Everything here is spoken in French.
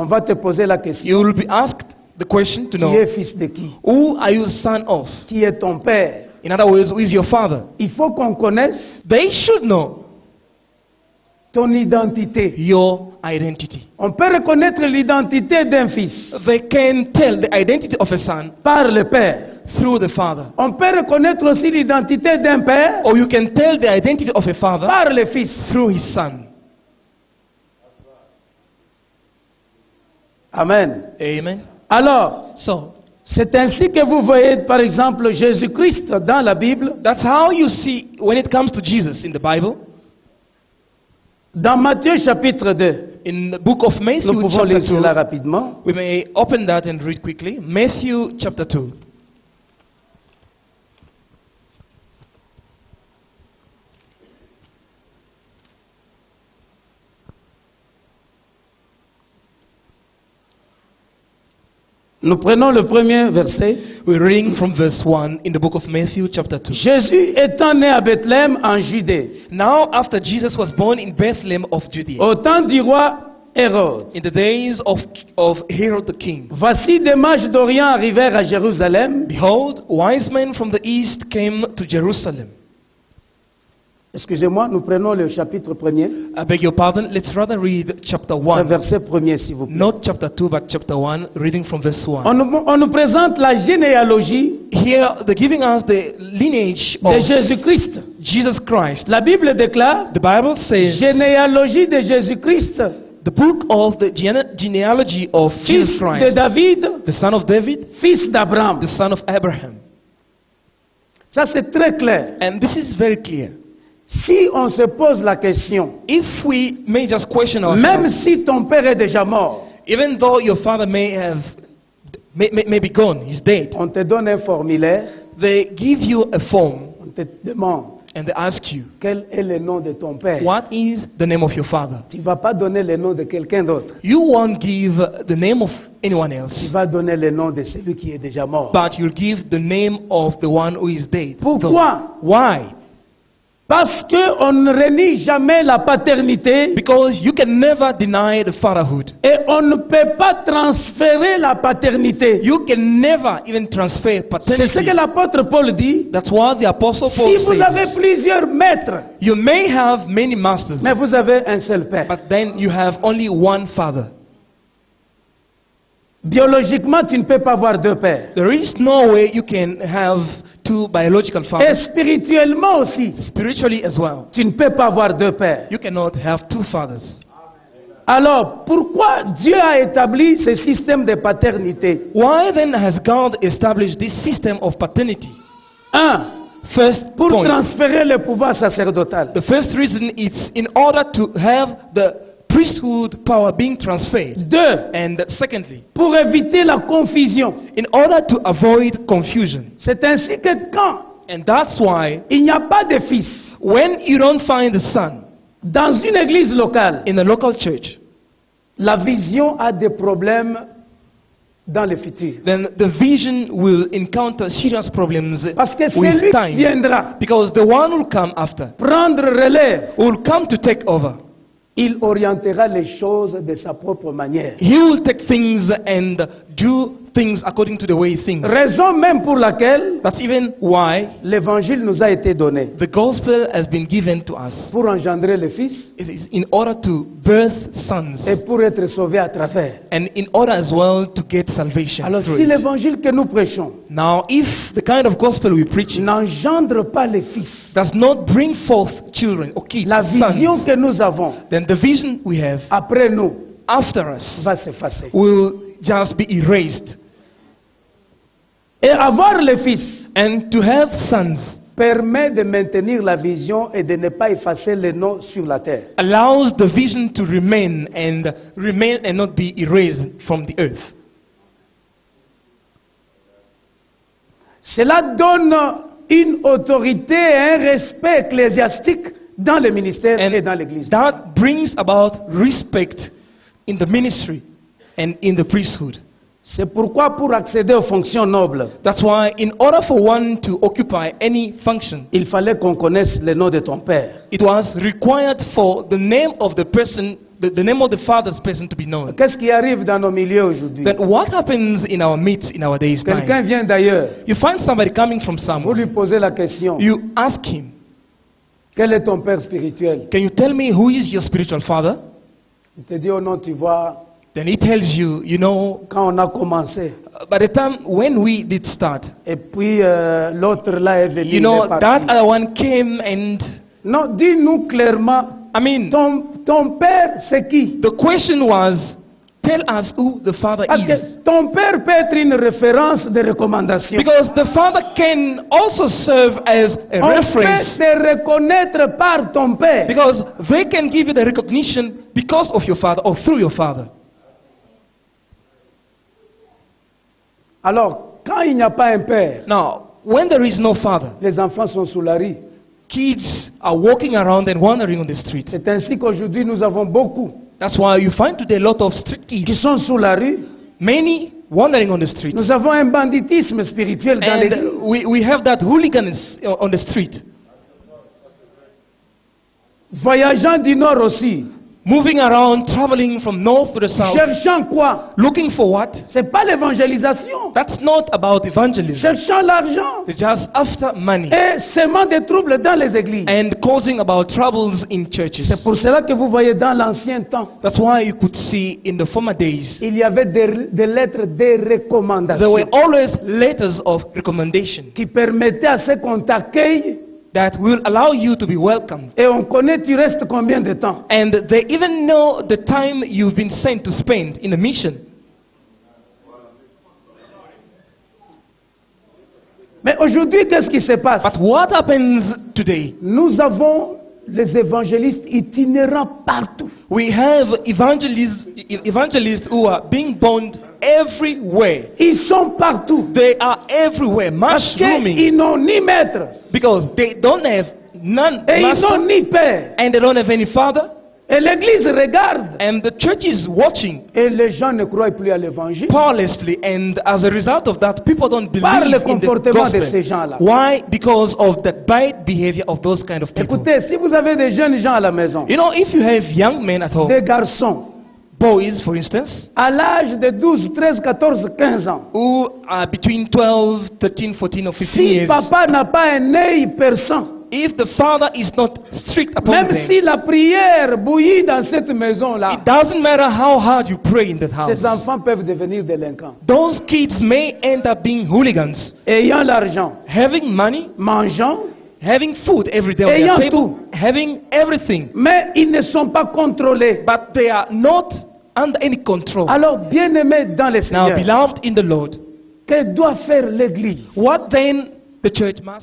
On va te poser la question. You will be asked the question to Qui est know, fils de qui? who are you son of? Qui est ton père? In other words, who is your father? Il faut qu'on connaisse They should know ton identité. your identity. On peut reconnaître l'identité d'un fils They can tell the identity of a son par le père. through the father. On peut reconnaître aussi l'identité d'un père Or you can tell the identity of a father par le fils. through his son. Amen. Amen. Alors, So, c'est ainsi que vous voyez, par exemple, Jésus-Christ dans la Bible. that's how you see when it comes to Jesus in the Bible. Dans Matthieu chapitre 2, In the book of Matthew, nous pouvons chapter lire cela 2, rapidement. we may open that and read quickly. Matthew chapter 2. Nous prenons le premier verset. We're reading from verse 1 in the book of Matthew chapter 2. Jésus étant né à Bethléem en Judée, Now, after Jesus was born in Bethlehem of Judea, au temps du roi Hérode, in the days of Herod the king, voici des mages d'Orient arrivèrent à Jérusalem. behold, wise men from the east came to Jerusalem. Excusez-moi, nous prenons le chapitre premier, I beg your pardon, let's rather read chapter le 1. verset premier, s'il vous plaît. Not chapter 2, but chapter 1, reading from verse 1. On nous présente la généalogie Here, they're giving us the lineage de of Jésus-Christ. Jesus Christ. La Bible déclare, The Bible says, généalogie de Jésus-Christ, the book of the genealogy of Jesus fils de Christ, David, the son of David, fils d'Abraham. the son of Abraham. Ça, c'est très clair. And this is very clear. Si on se pose la question, If we may just question même ourselves, si ton père est déjà mort, even though your father may be gone, he's dead, on te donne un formulaire, they give you a form on te demande and they ask you, quel est le nom de ton père. what is the name of your father? Tu ne vas pas donner le nom de quelqu'un d'autre. You won't give the name of anyone Tu else, vas donner le nom de celui qui est déjà mort. but you'll give the name of the one who is dead. Pourquoi? Why? Parce qu'on ne renie jamais la paternité Because you can never deny the fatherhood. et on ne peut pas transférer la paternité. You can never even transfer C'est ce que paternity. l'apôtre Paul dit. That's what the apostle Paul Si vous avez says. plusieurs maîtres, You may have many masters, mais vous avez un seul père. but then you have only one father. Biologiquement, tu ne peux pas avoir deux pères. There is no way you can have two biological Et fathers. spirituellement aussi, Spiritually as well, tu ne peux pas avoir deux pères. you cannot have two fathers. Alors, pourquoi Dieu a établi ce système de paternité? Why then has God established this system of paternity? Un, First pour point. transférer le pouvoir sacerdotal. The first reason is in order to have the priesthood power being transferred. Deux, And secondly, pour éviter la confusion. in order to avoid confusion. C'est ainsi que quand And that's why il n'y a pas de fils when you don't find the son dans une église locale, in a local church, la vision a des problèmes dans le futur. then the vision will encounter serious problems Parce que with celui qui time. viendra Because the one will come after prendre relève, will come to take over. il orientera les choses de sa propre manière. He will take things and do things according to the way he thinks. Raison même pour laquelle That's even why l'évangile nous a été donné. the gospel has been given to us. Pour engendrer le Fils It is in order to birth sons et pour être sauvé à travers. and in order as well to get salvation Alors through si it. l'évangile que nous prêchons Now, if the kind of gospel we preach n'engendre pas les fils, does not bring forth children or kids, la vision sons, que nous avons then the vision we have après nous after us va s'effacer. will just be erased. Et avoir les fils And to have sons permet de maintenir la vision et de ne pas effacer les noms sur la terre. allows the vision to remain and not be erased from the earth. Cela donne une autorité et un respect ecclésiastique dans le ministère et dans l'église. That brings about respect in the ministry and in the priesthood. C'est pourquoi pour accéder aux fonctions nobles, That's why in order for one to occupy any function, il fallait qu'on connaisse le nom de ton père. it was required for the name of the person the name of the father's person to be known. Qu'est-ce qui arrive dans nos milieux aujourd'hui? Then what happens in our midst in our days Quelqu'un time? vient d'ailleurs. You find somebody coming from Vous somewhere. lui posez la question. You ask him, Quel est ton père spirituel? can you tell me who is your spiritual father? Il te dit, oh non, tu vois, Then he tells you, you know, quand on a commencé, by the time when we did start, et puis l'autre là est venu. you il know, est parti. that other one came and, Non, dis-nous clairement, I mean, ton père c'est qui? the question was, tell us who the father Parce is. que ton père peut être une référence de recommandation. Because the father can also serve as a On peut reference. te reconnaître par ton père. Because they can give you the recognition because of your father or through your father. Alors, quand il n'y a pas un père, Now, when there is no father, les enfants sont sous la rue. kids are walking around and wandering on the streets. C'est ainsi qu'aujourd'hui nous avons beaucoup That's why you find today a lot of street qui kids, sont sous la rue. many wandering on the streets. Nous avons un banditisme spirituel dans l'église. And we have that hooligans on the street, Voyageant du nord au sud. moving around, traveling from north to the south, Cherchant quoi? looking for what? C'est pas l'évangélisation. That's not about evangelism. Cherchant l'argent. They're just after money Et semant des troubles dans les églises. and causing about troubles in churches. C'est pour cela que vous voyez dans l'ancien temps, That's why you could see in the former days, il y avait des lettres de there recommandation were always letters of recommendation qui permettaient à ce qu'on t'accueille that will allow you to be welcomed. et on connaît tu restes combien de temps. And they even know the time you've been sent to spend in a mission. Mais aujourd'hui, qu'est-ce qui se passe? But what happens today? Nous avons les évangélistes itinérants partout. We have evangelists who are being born everywhere. Ils sont partout. They are everywhere, Parce mushrooming, qu'ils n'ont ni maître because they don't have none et ils master, n'ont ni père. and they don't have any father, Et l'église regarde. and the church is watching Et les gens ne croient plus à l'évangile. powerlessly, and as a result of that, people don't Par le believe in the comportement de gospel. ces gens-là. Why? Because of the bad behavior of those kind of people. Écoutez, si vous avez des jeunes gens à la maison, You know, if you have young men at home, des garçons, boys for instance, à l'âge de 12, 13, 14, 15 ans, who are between 12, 13, 14 or 15 si years, papa n'a pas un œil perçant, if the father is not strict upon même them, si la prière bouillit dans cette maison-là, it doesn't matter how hard you pray in that house. ces enfants peuvent devenir délinquants. Those kids may end up being hooligans, Ayant l'argent, having money, mangeant, having food every day on Ayant their table, tout. having everything, mais ils ne sont pas contrôlés. but they are not under any control. Alors, bien-aimés dans le Now, Seigneur, beloved in the Lord, que doit faire l'Église? what then the church must